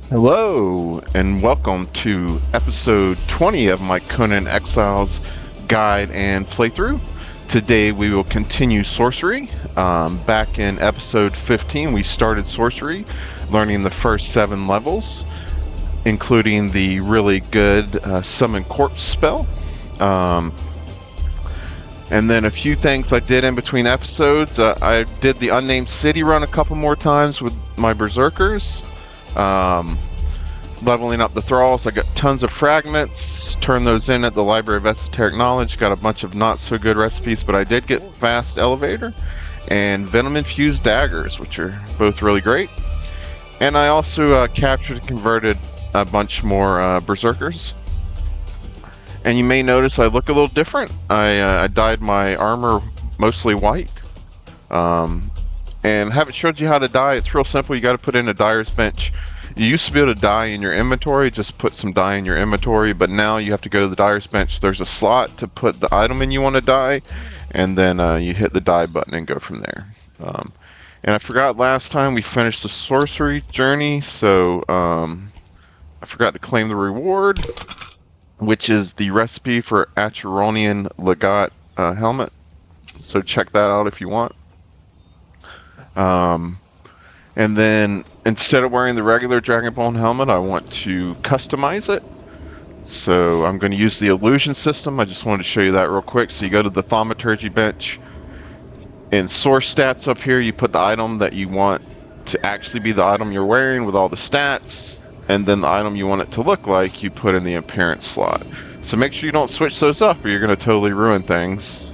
Hello, and welcome to episode 20 of my Conan Exiles guide and playthrough. Today we will continue Sorcery. Back in episode 15 we started Sorcery, learning the first 7 levels, including the really good Summon Corpse spell. And then a few things I did in between episodes. I did the Unnamed City run a couple more times with my Berserkers. Leveling up the Thralls. I got tons of fragments, turned those in at the Library of Esoteric Knowledge, got a bunch of not so good recipes, but I did get Fast Elevator and Venom Infused Daggers, which are both really great. And I also captured and converted a bunch more Berserkers. And you may notice I look a little different. I dyed my armor mostly white. And haven't showed you how to dye. It's real simple. You got to put in a dyer's bench. You used to be able to dye in your inventory, just put some dye in your inventory, but now you have to go to the dyer's bench. There's a slot to put the item in you want to dye, and then you hit the dye button and go from there. And I forgot last time we finished the sorcery journey, so I forgot to claim the reward, which is the recipe for Acheronian Legat helmet. So check that out if you want. And then instead of wearing the regular Dragonbone helmet, I want to customize it. So I'm going to use the illusion system. I just wanted to show you that real quick. So you go to the Thaumaturgy bench. In source stats up here, you put the item that you want to actually be the item you're wearing with all the stats. And then the item you want it to look like, you put in the appearance slot. So make sure you don't switch those up or you're going to totally ruin things.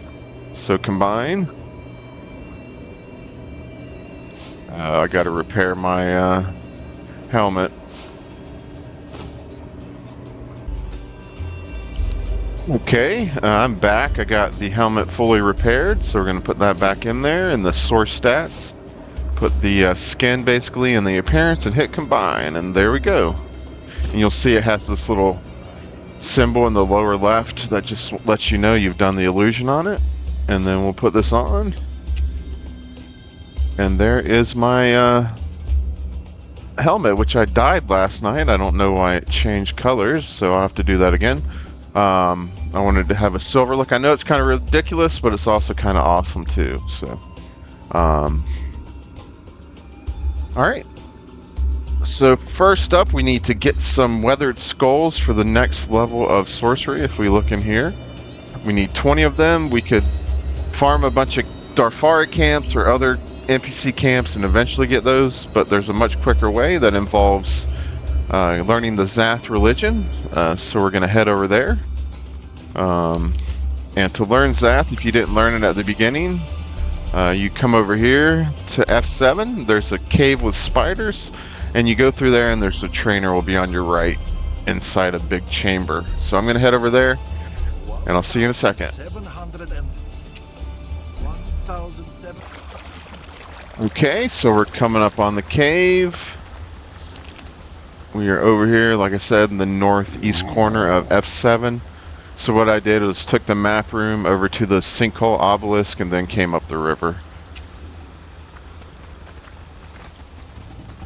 So combine. I got to repair my helmet. Okay, I'm back. I got the helmet fully repaired, so we're going to put that back in there in the source stats. Put the skin basically in the appearance and hit combine, and there we go. And you'll see it has this little symbol in the lower left that just lets you know you've done the illusion on it. And then we'll put this on. And there is my helmet, which I dyed last night. I don't know why it changed colors, so I'll have to do that again. I wanted to have a silver look. I know it's kind of ridiculous, but it's also kind of awesome too. So, alright. So first up, we need to get some weathered skulls for the next level of sorcery. If we look in here, we need 20 of them. We could farm a bunch of Darfari camps or other NPC camps and eventually get those, but there's a much quicker way that involves learning the Zath religion, so we're going to head over there. And to learn Zath, if you didn't learn it at the beginning, you come over here to F7. There's a cave with spiders, and you go through there, and there's a trainer will be on your right inside a big chamber. So I'm going to head over there, and I'll see you in a second. 1,007. Okay, so we're coming up on the cave. We are over here, like I said, in the northeast corner of F7. So what I did was took the map room over to the Sinkhole obelisk and then came up the river.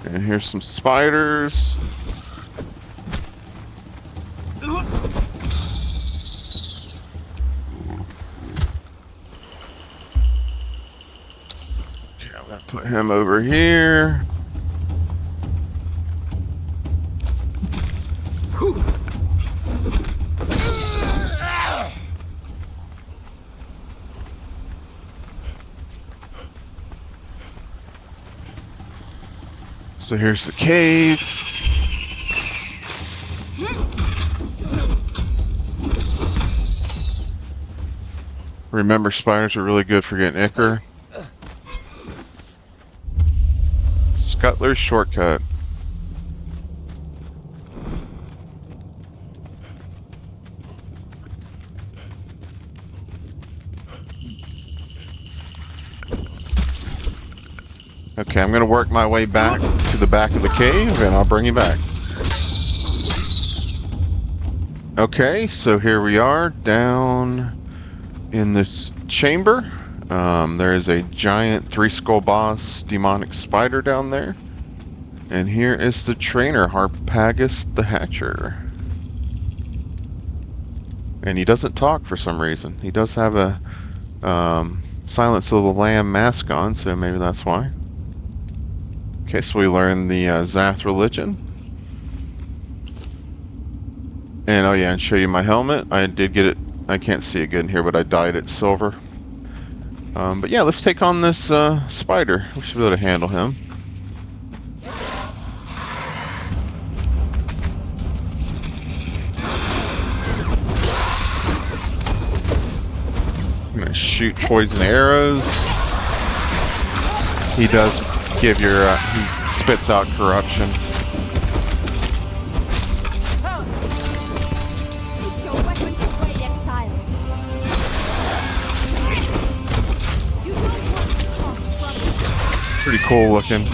And here's some spiders. Put him over here. So here's the cave. Remember, spiders are really good for getting ichor. Scuttler's shortcut. Okay, I'm going to work my way back to the back of the cave, and I'll bring you back. Okay, so here we are, down in this chamber. There is a giant 3-skull boss demonic spider down there. And here is the trainer, Harpagus the Hatcher. And he doesn't talk for some reason. He does have a Silence of the Lamb mask on, so maybe that's why. Okay, so we learned the Zath religion. And oh yeah, and show you my helmet. I did get it, I can't see it good in here, but I dyed it silver. But yeah, let's take on this spider. We should be able to handle him. I'm gonna shoot poison arrows. He does give your, he spits out corruption. Pretty cool looking.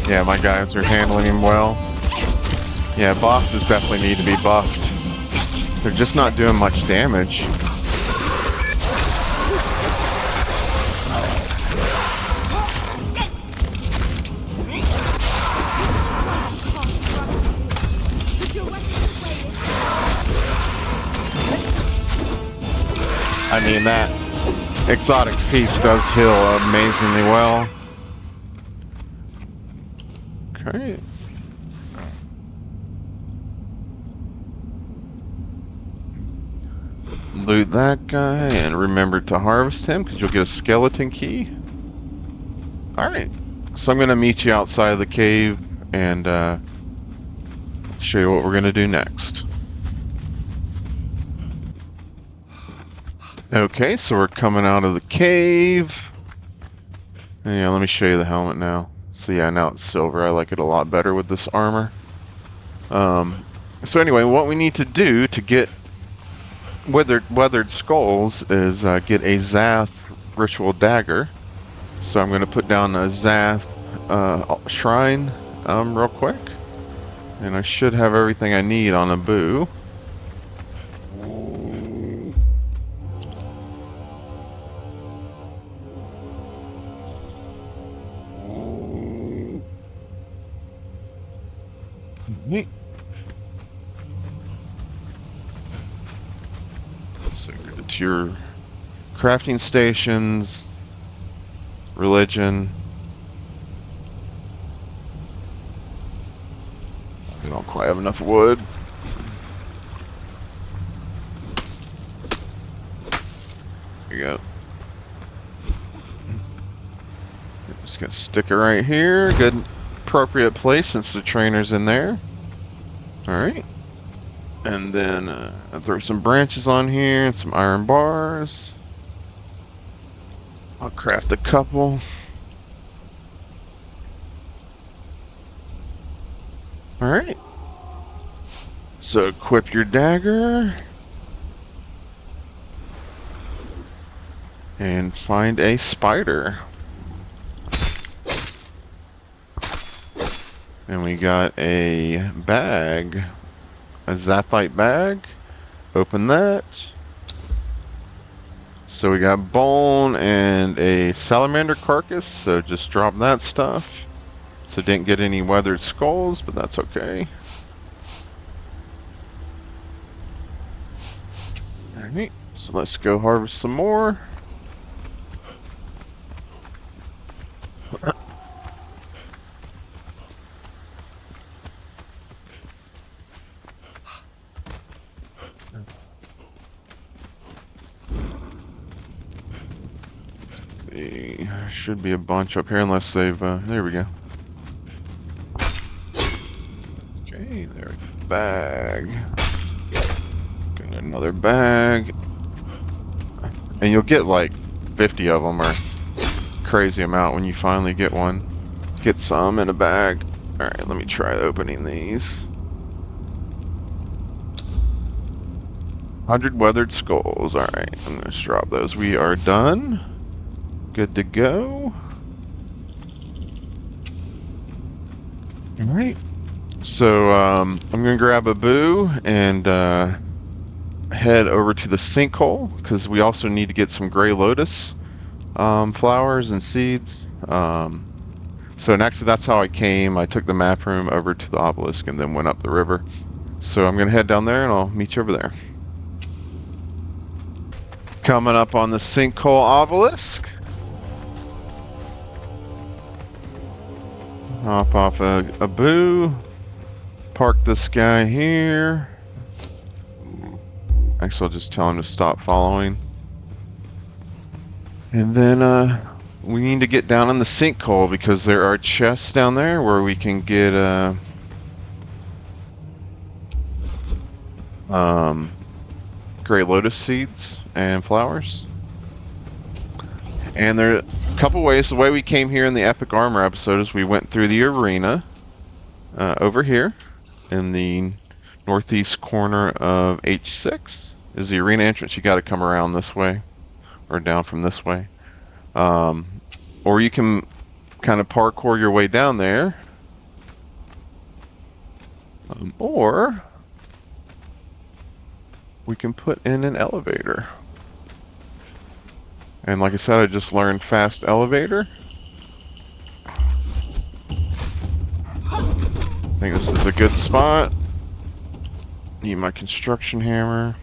Yeah, my guys are handling him well. Yeah, bosses definitely need to be buffed. They're just not doing much damage. I mean, that exotic feast does heal amazingly well. Okay. Loot that guy and remember to harvest him because you'll get a skeleton key. Alright. So I'm going to meet you outside of the cave and show you what we're going to do next. Okay, so we're coming out of the cave. And yeah, let me show you the helmet now. So yeah, now it's silver. I like it a lot better with this armor. So anyway, what we need to do to get weathered skulls is get a Zath ritual dagger. So I'm going to put down a Zath shrine real quick. And I should have everything I need on a boo. Neat. So go to your crafting stations, religion. We don't quite have enough wood. There you go. Just gonna stick it right here. Good, appropriate place since the trainer's in there. Alright. And then I'll throw some branches on here and some iron bars. I'll craft a couple. Alright. So equip your dagger. And find a spider. And we got a bag. A Zathite bag. Open that. So we got bone and a salamander carcass. So just drop that stuff. So didn't get any weathered skulls, but that's okay. Alright, so let's go harvest some more. There should be a bunch up here unless they've, there we go. Okay, there's a bag. Got another bag. And you'll get like 50 of them or crazy amount when you finally get one. Get some in a bag. Alright, let me try opening these. 100 weathered skulls. Alright, I'm going to drop those. We are done. Good to go. Alright. So, I'm going to grab a boo and head over to the Sinkhole because we also need to get some gray lotus flowers and seeds. So actually that's how I came. I took the map room over to the obelisk and then went up the river. So I'm going to head down there and I'll meet you over there. Coming up on the Sinkhole obelisk. Hop off a boo. Park this guy here. Actually, I'll just tell him to stop following. And then we need to get down in the sinkhole because there are chests down there where we can get gray lotus seeds and flowers. And there are a couple ways. The way we came here in the epic armor episode is we went through the arena over here in the northeast corner of H6 is the arena entrance. You got to come around this way or down from this way, or you can kind of parkour your way down there, or we can put in an elevator. And like I said, I just learned fast elevator. I think this is a good spot. Need my construction hammer.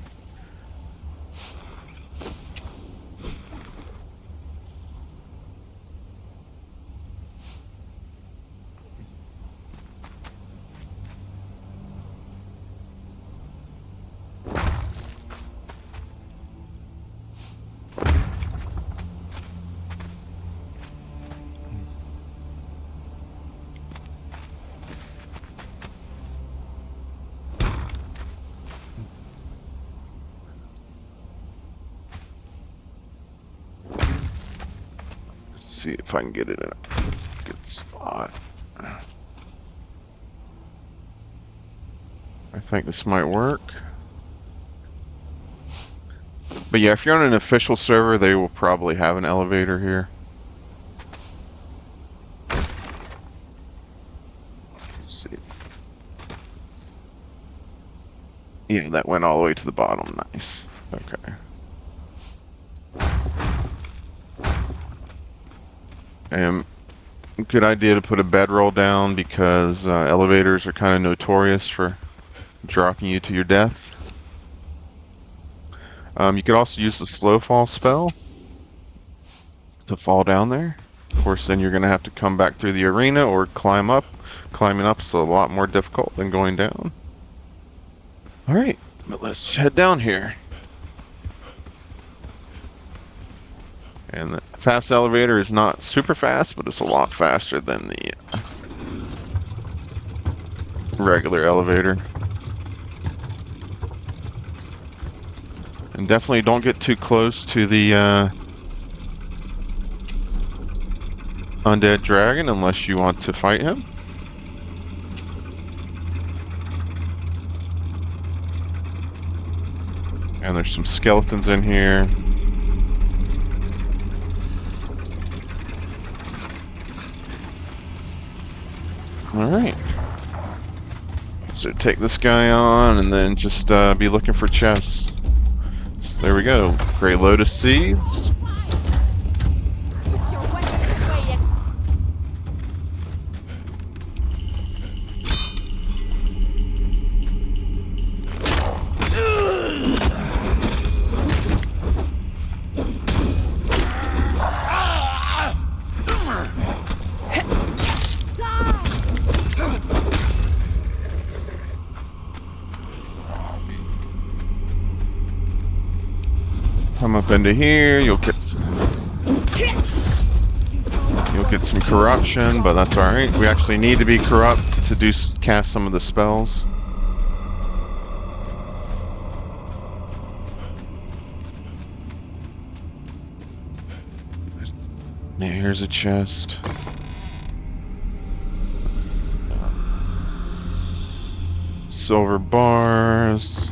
See if I can get it in a good spot. I think this might work. But yeah, if you're on an official server, they will probably have an elevator here. Let's see. Yeah, that went all the way to the bottom. Nice. Okay. And good idea to put a bedroll down because elevators are kind of notorious for dropping you to your death. You could also use the slow fall spell to fall down there. Of course, then you're going to have to come back through the arena or climb up. Climbing up is a lot more difficult than going down. Alright, but let's head down here. And the fast elevator is not super fast, but it's a lot faster than the regular elevator. And definitely don't get too close to the undead dragon unless you want to fight him. And there's some skeletons in here. Alright. So take this guy on and then just be looking for chests. So there we go. Gray lotus seeds. Come up into here, you'll get some corruption, but that's alright. We actually need to be corrupt to cast some of the spells. Yeah, here's a chest. Silver bars.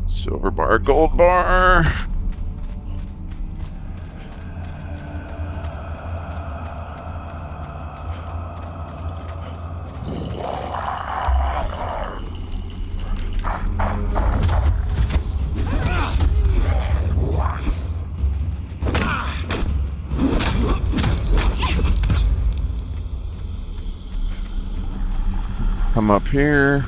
Silver bar, gold bar. come up here.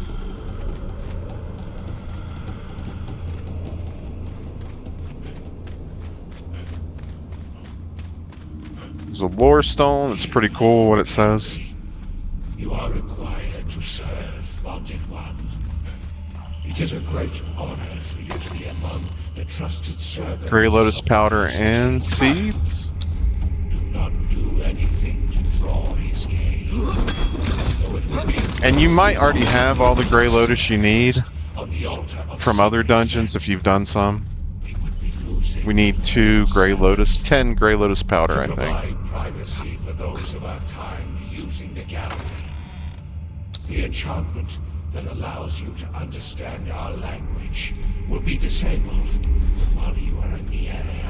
There's a lore stone. It's pretty cool what it says. You are required to serve, Bonded One. It is a great honor for you to be among the trusted servants. Gray Lotus powder and seeds. Do not do anything to draw his gaze. Though it will be And you might already have all the Gray Lotus you need on the altar of from other dungeons if you've done some. We need 2 Gray Lotus, 10 Gray Lotus powder, I think. provide privacy for those of our kind using the gallery. The enchantment that allows you to understand our language will be disabled while you are in the area.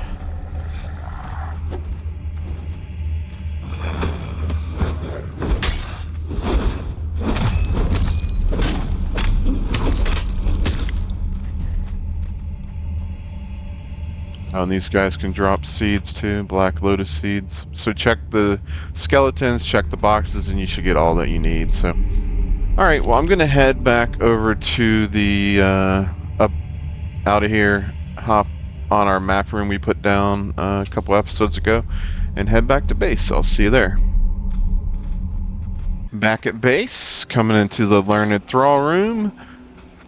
Oh, and these guys can drop seeds too, Black Lotus seeds. So check the skeletons, check the boxes, and you should get all that you need. So, all right. Well, I'm gonna head back over to the up out of here, hop on our map room we put down a couple episodes ago, and head back to base. I'll see you there. Back at base, coming into the Learned Thrall room.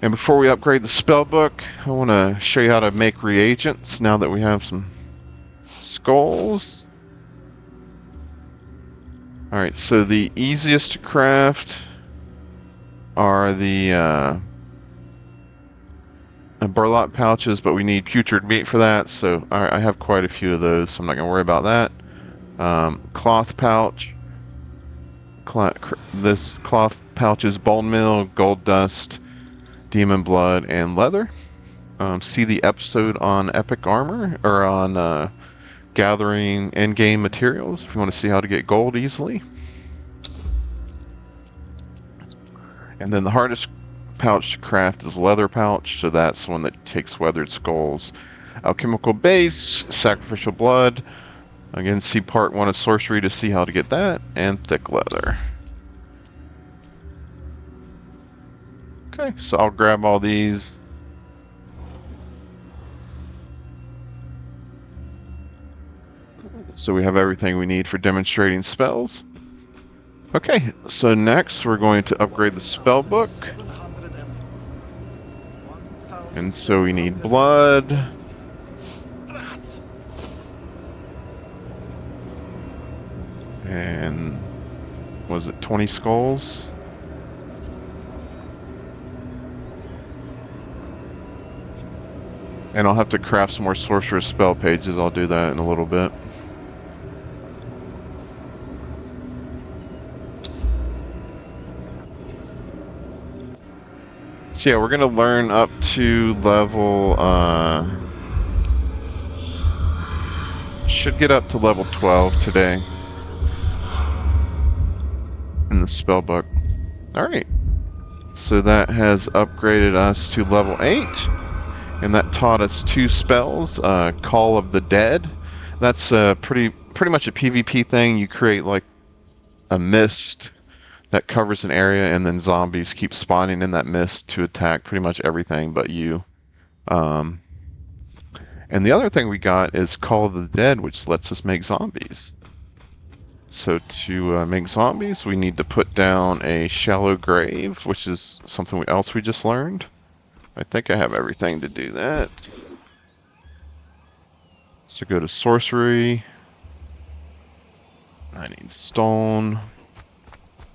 And before we upgrade the spellbook, I want to show you how to make reagents now that we have some skulls. Alright, so the easiest to craft are the burlap pouches, but we need putrid meat for that, so I have quite a few of those, so I'm not going to worry about that. Cloth pouch. This cloth pouch is bone meal, gold dust, demon blood, and leather. See the episode on epic armor, or on gathering endgame materials if you want to see how to get gold easily. And then the hardest pouch to craft is leather pouch, so that's the one that takes weathered skulls. Alchemical base, sacrificial blood. Again, see part 1 of sorcery to see how to get that, and thick leather. Okay, so I'll grab all these. So we have everything we need for demonstrating spells. Okay, so next we're going to upgrade the spellbook. And so we need blood. And was it 20 skulls? And I'll have to craft some more sorcerer's spell pages. I'll do that in a little bit. So yeah, we're gonna learn up to level, should get up to level 12 today in the spellbook. Alright, so that has upgraded us to level 8, and that taught us 2 spells. Call of the Dead, that's pretty much a PvP thing. You create like a mist that covers an area, and then zombies keep spawning in that mist to attack pretty much everything but you. And the other thing we got is Call of the Dead, which lets us make zombies. So to make zombies, we need to put down a shallow grave, which is something else we just learned. I think I have everything to do that. So go to sorcery. I need stone.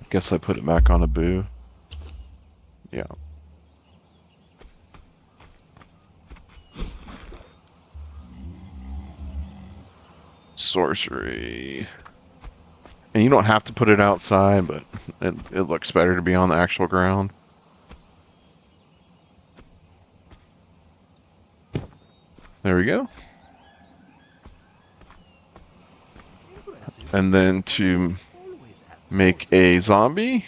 Guess I put it back on a boo. Yeah. Sorcery. And you don't have to put it outside, but it looks better to be on the actual ground. There we go. And then to make a zombie,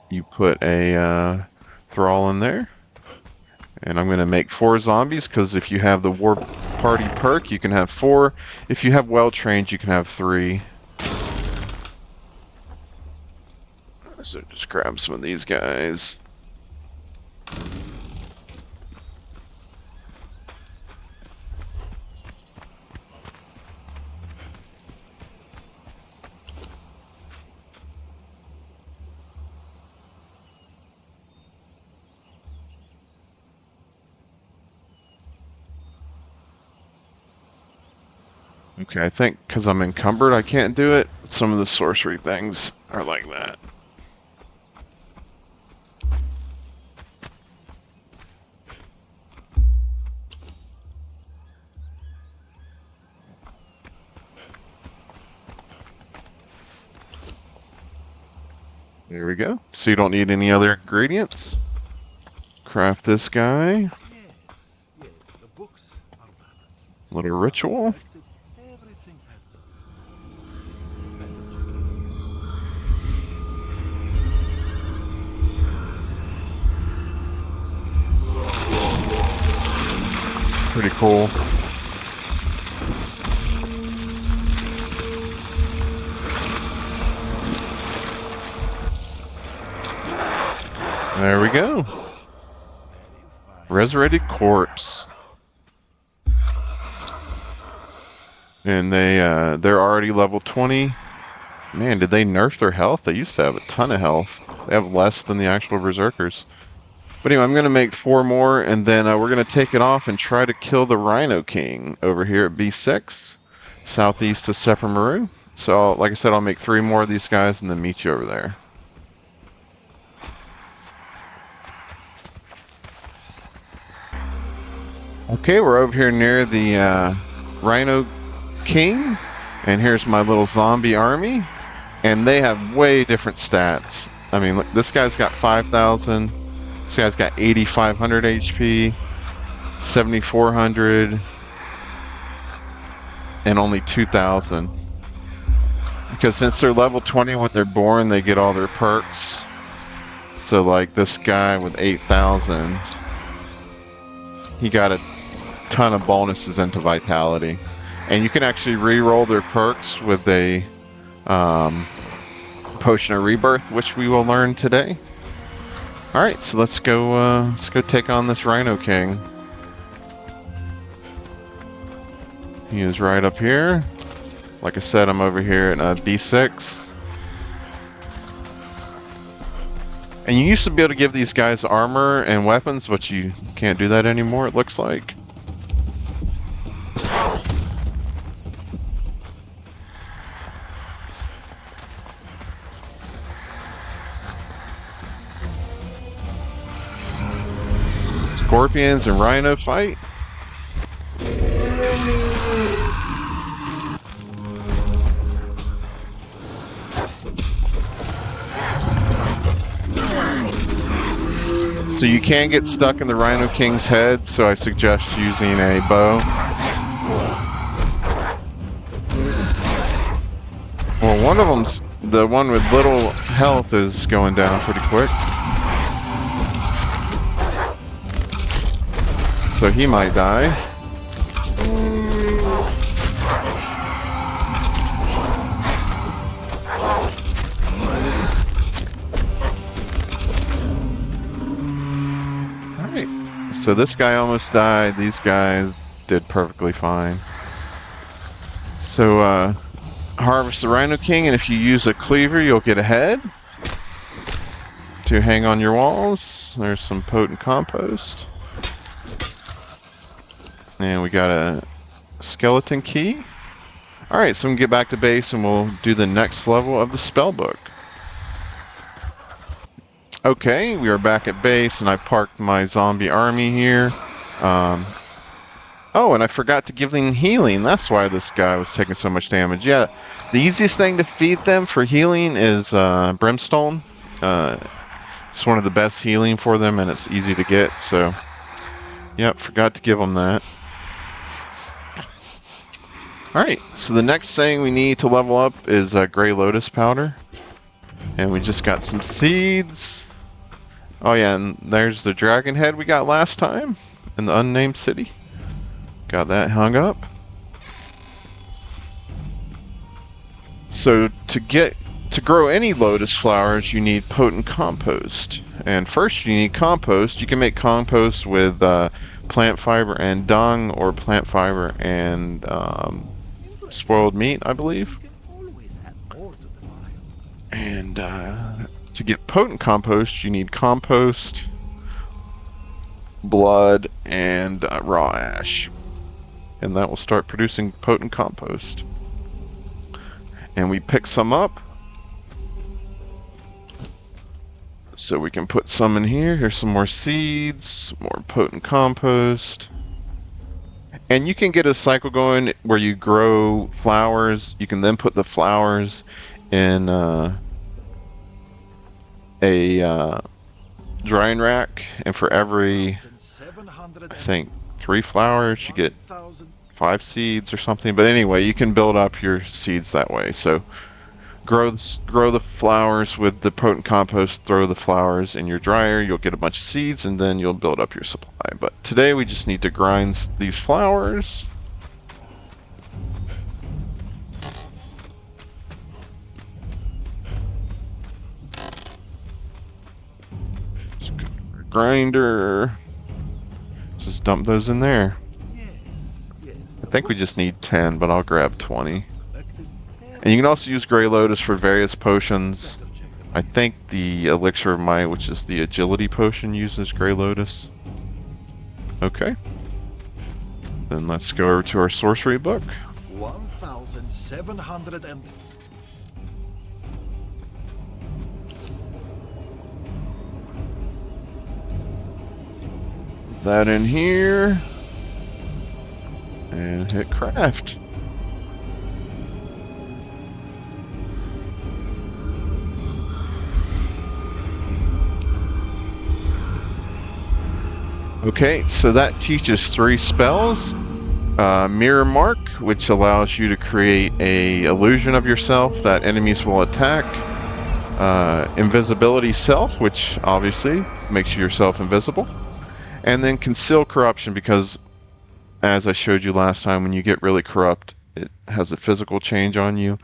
you put a Thrall in there. And I'm going to make 4 zombies, because if you have the War Party perk, you can have 4. If you have Well Trained, you can have 3. So just grab some of these guys. Okay, I think because I'm encumbered I can't do it. Some of the sorcery things are like that. There we go. So you don't need any other ingredients. Craft this guy. Yes, the books are balanced. Little ritual. Everything has Pretty cool. There we go. Resurrected corpse. And they're already level 20. Man, did they nerf their health? They used to have a ton of health. They have less than the actual berserkers. But anyway, I'm going to make 4 more, and then we're going to take it off and try to kill the Rhino King over here at B6, southeast of Sephiroth. So, like I said, I'll make 3 more of these guys and then meet you over there. Okay, we're over here near the Rhino King, and here's my little zombie army, and they have way different stats. I mean, look, this guy's got 5,000, this guy's got 8,500 HP, 7,400, and only 2,000. Because since they're level 20 when they're born, they get all their perks. So like this guy with 8,000, he got a ton of bonuses into vitality, and you can actually re-roll their perks with a potion of rebirth, which we will learn today. All right, so let's go take on this Rhino King. He is right up here. Like I said, I'm over here at B6. And you used to be able to give these guys armor and weapons, but you can't do that anymore, it looks like. Scorpions and Rhino fight. So you can get stuck in the Rhino King's head, so I suggest using a bow. Well, one of them's, the one with little health, is going down pretty quick. So he might die. Alright, so this guy almost died. These guys did perfectly fine. So, harvest the Rhino King, and if you use a cleaver, you'll get a head to hang on your walls. There's some potent compost. And we got a skeleton key. Alright, so we can get back to base and we'll do the next level of the spellbook. Okay, we are back at base and I parked my zombie army here. Oh, and I forgot to give them healing. That's why this guy was taking so much damage. Yeah, the easiest thing to feed them for healing is Brimstone. It's one of the best healing for them and it's easy to get, so... Yep, forgot to give them that. Alright, so the next thing we need to level up is Gray Lotus powder. And we just got some seeds. Oh yeah, and there's the dragon head we got last time in the unnamed city. Got that hung up. So to get To grow any lotus flowers, you need potent compost. And first you need compost. You can make compost with plant fiber and dung, or plant fiber and spoiled meat, I believe. And to get potent compost, you need compost, blood, and raw ash. And that will start producing potent compost. And we pick some up. So we can put some in here. Here's some more seeds, more potent compost. And you can get a cycle going where you grow flowers. You can then put the flowers in a drying rack. And for every, I think, 3 flowers, you get 5 seeds or something. But anyway, you can build up your seeds that way. So grow the flowers with the potent compost, throw the flowers in your dryer, you'll get a bunch of seeds, and then you'll build up your supply. But today we just need to grind these flowers. Let's go to our grinder. Just dump those in there. I think we just need 10, but I'll grab 20. And you can also use Grey Lotus for various potions. I think the Elixir of Might, which is the agility potion, uses Grey Lotus. Okay. Then let's go over to our sorcery book. 1,700 and... That in here. And hit craft. Okay, so that teaches 3 spells. Mirror Mark, which allows you to create a illusion of yourself that enemies will attack. Invisibility Self, which obviously makes yourself invisible. And then Conceal Corruption, because as I showed you last time, when you get really corrupt, it has a physical change on you.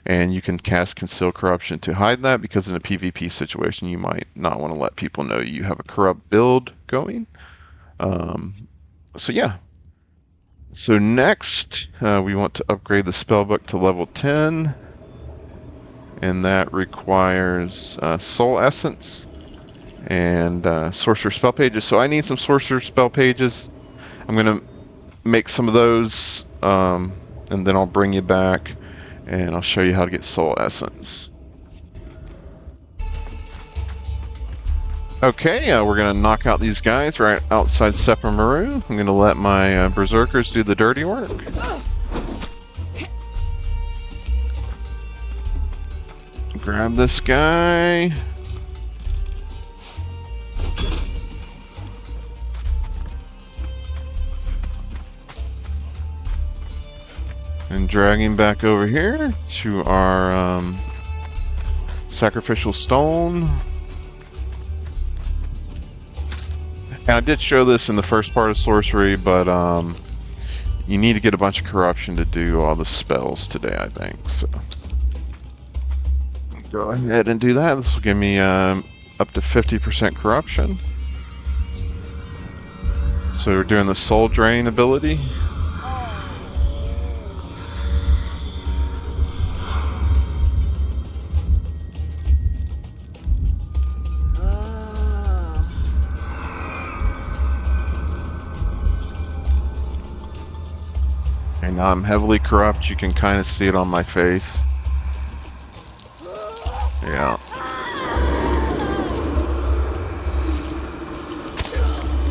And you can cast Conceal Corruption to hide that, because in a PvP situation you might not want to let people know you have a corrupt build going. So yeah. So next, we want to upgrade the Spellbook to level 10. And that requires Soul Essence and Sorcerer Spell Pages. So I need some Sorcerer Spell Pages. I'm going to make some of those, and then I'll bring you back, and I'll show you how to get Soul Essence. Okay, we're going to knock out these guys right outside Sephiroth. I'm going to let my Berserkers do the dirty work. Grab this guy. And drag him back over here to our sacrificial stone. And I did show this in the first part of sorcery, but you need to get a bunch of corruption to do all the spells today, I think. So go ahead and do that. This will give me up to 50% corruption. So we're doing the soul drain ability. And now I'm heavily corrupt. You can kind of see it on my face. Yeah.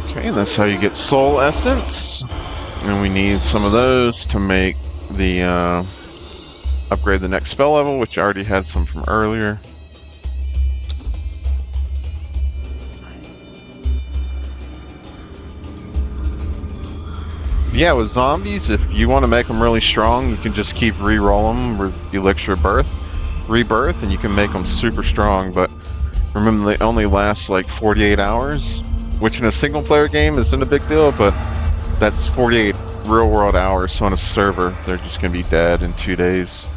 Okay, that's how you get Soul Essence. And we need some of those to make the upgrade the next spell level, which I already had some from earlier. Yeah, with zombies, if you want to make them really strong, you can just keep re-roll them with Elixir of Rebirth, and you can make them super strong, but remember they only last like 48 hours, which in a single player game isn't a big deal, but that's 48 real world hours, so on a server, they're just going to be dead in 2 days.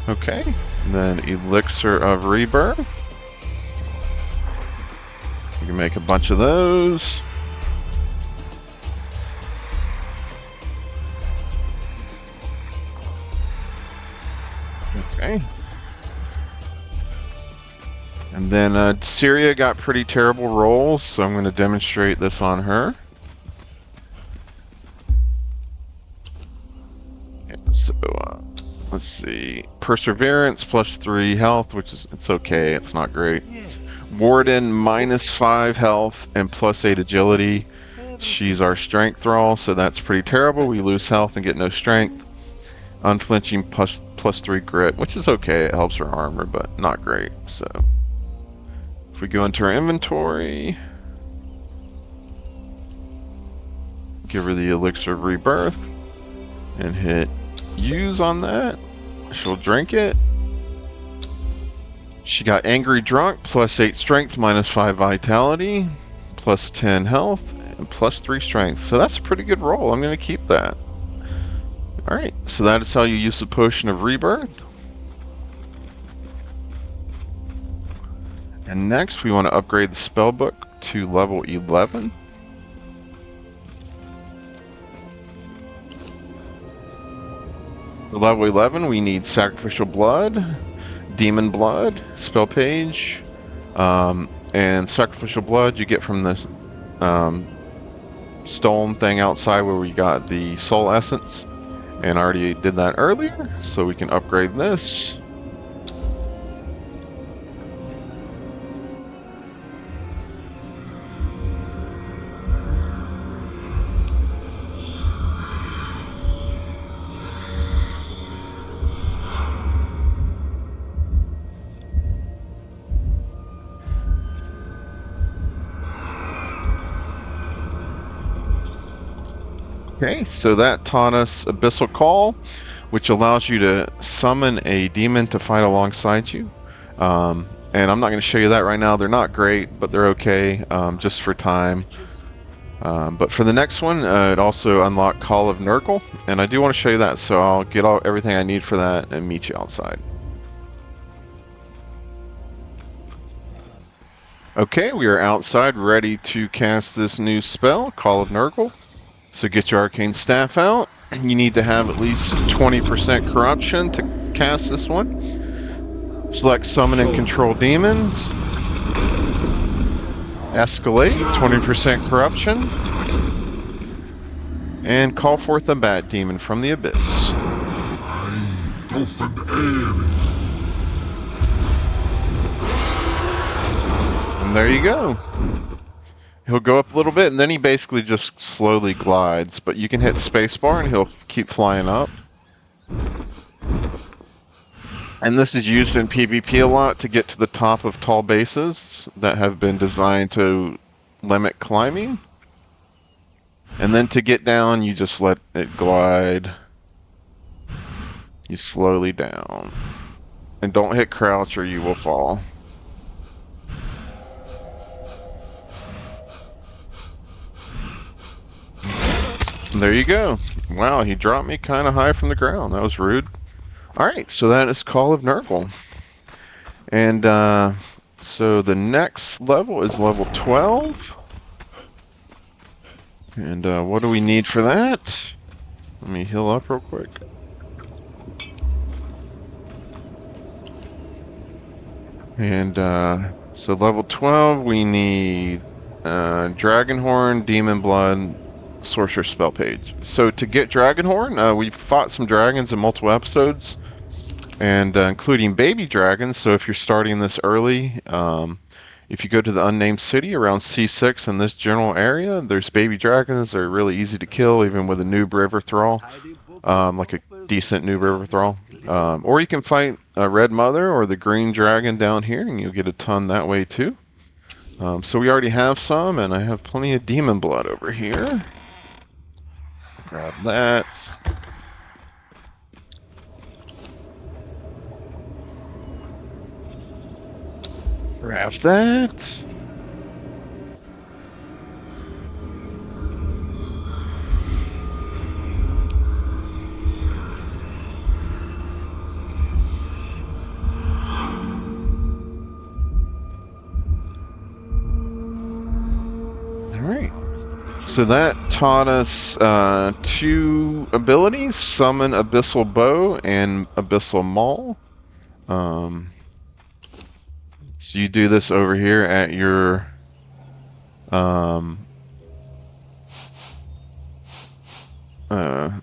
Okay, and then Elixir of Rebirth. You can make a bunch of those. Okay. And then Syria got pretty terrible rolls, so I'm going to demonstrate this on her. Yeah, so, let's see. Perseverance plus 3 health, which is, it's okay, it's not great. Warden minus 5 health and plus 8 agility. She's our strength thrall, so that's pretty terrible. We lose health and get no strength. Unflinching plus 3 grit, which is okay, it helps her armor, but not great. So if we go into our inventory, give her the Elixir of Rebirth, and hit use on that, she'll drink it. She got Angry Drunk, plus 8 strength, minus 5 vitality, plus 10 health, and plus 3 strength. So that's a pretty good roll. I'm going to keep that. Alright, so that is how you use the Potion of Rebirth. And next we want to upgrade the Spellbook to level 11. For level 11 we need Sacrificial Blood, Demon Blood, Spell Page, and Sacrificial Blood you get from this stone thing outside where we got the Soul Essence. And I already did that earlier, so we can upgrade this. Okay, so that taught us Abyssal Call, which allows you to summon a demon to fight alongside you. And I'm not going to show you that right now. They're not great, but they're okay, just for time. But for the next one, it also unlocked Call of Nergal, and I do want to show you that, so I'll get everything I need for that and meet you outside. Okay, we are outside, ready to cast this new spell, Call of Nergal. So get your Arcane Staff out. You need to have at least 20% corruption to cast this one. Select Summon and Control Demons. Escalate, 20% corruption. And call forth a Bat Demon from the Abyss. And there you go. He'll go up a little bit, and then he basically just slowly glides. But you can hit spacebar, and he'll keep flying up. And this is used in PvP a lot to get to the top of tall bases that have been designed to limit climbing. And then to get down, you just let it glide. You slowly down. And don't hit crouch or you will fall. There you go. Wow, he dropped me kind of high from the ground. That was rude. Alright, so that is Call of Nergal. And so the next level is level 12. And what do we need for that? Let me heal up real quick. And so level 12, we need Dragonhorn, Demon Blood, Sorcerer Spell Page. So to get Dragonhorn, we've fought some dragons in multiple episodes, and including baby dragons. So if you're starting this early, if you go to the unnamed city around C6 in this general area, there's baby dragons. They're really easy to kill, even with a noob river thrall, like a decent noob river thrall. Or you can fight a red mother or the green dragon down here, and you'll get a ton that way too. So we already have some, and I have plenty of demon blood over here. Grab that. Grab that. So that taught us 2 abilities, Summon Abyssal Bow and Abyssal Maul. So you do this over here at your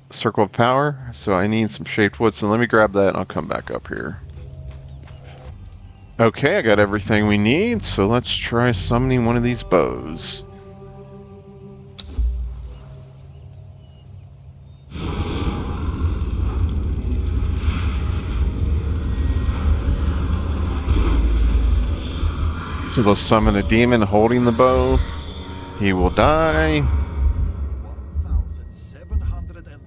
Circle of Power. So I need some shaped wood, so let me grab that and I'll come back up here. Okay, I got everything we need, so let's try summoning one of these bows. So we'll summon a demon holding the bow. He will die. 1,700 and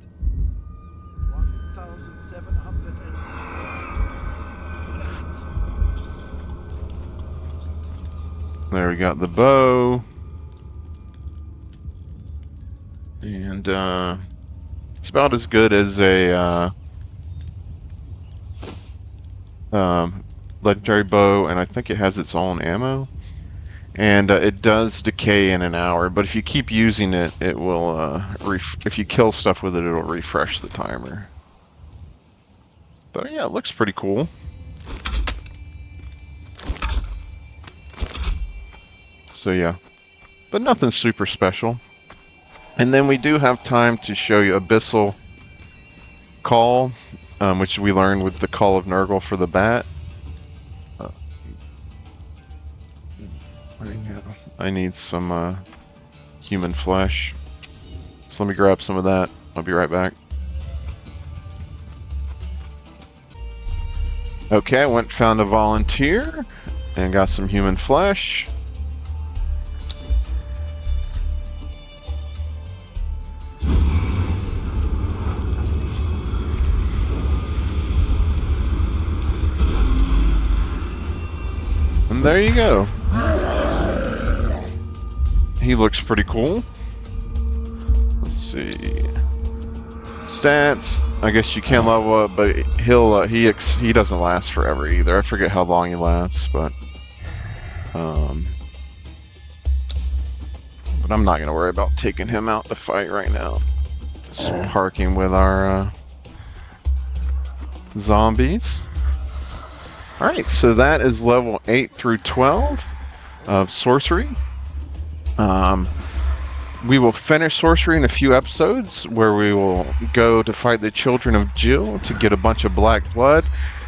1,700 and There we got the bow. And it's about as good as a legendary bow, and I think it has its own ammo. And it does decay in an hour, but if you keep using it, it will, if you kill stuff with it, it'll refresh the timer. But yeah, it looks pretty cool. So yeah, but nothing super special. And then we do have time to show you Abyssal Call, which we learned with the Call of Nergal for the bat. I need some human flesh. So let me grab some of that. I'll be right back. Okay, I went and found a volunteer and got some human flesh. And there you go. He looks pretty cool. Let's see. Stats. I guess you can level up, but he doesn't last forever either. I forget how long he lasts, but I'm not gonna worry about taking him out to fight right now. Just parking with our zombies. All right, so that is level 8 through 12 of Sorcery. We will finish Sorcery in a few episodes where we will go to fight the Children of Jill to get a bunch of black blood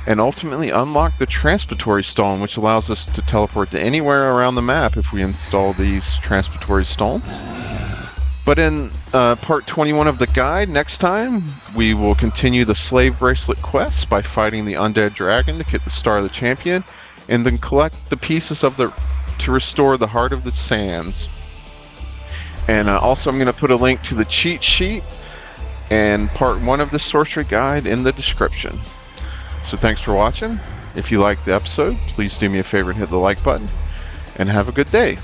and ultimately unlock the Transitory Stone, which allows us to teleport to anywhere around the map if we install these Transitory Stones. But in part 21 of the guide, next time, we will continue the Slave Bracelet quest by fighting the Undead Dragon to get the Star of the Champion, and then collect the pieces to restore the Heart of the Sands. And also I'm going to put a link to the cheat sheet and part 1 of the Sorcery Guide in the description. So thanks for watching. If you liked the episode, please do me a favor and hit the like button. And have a good day.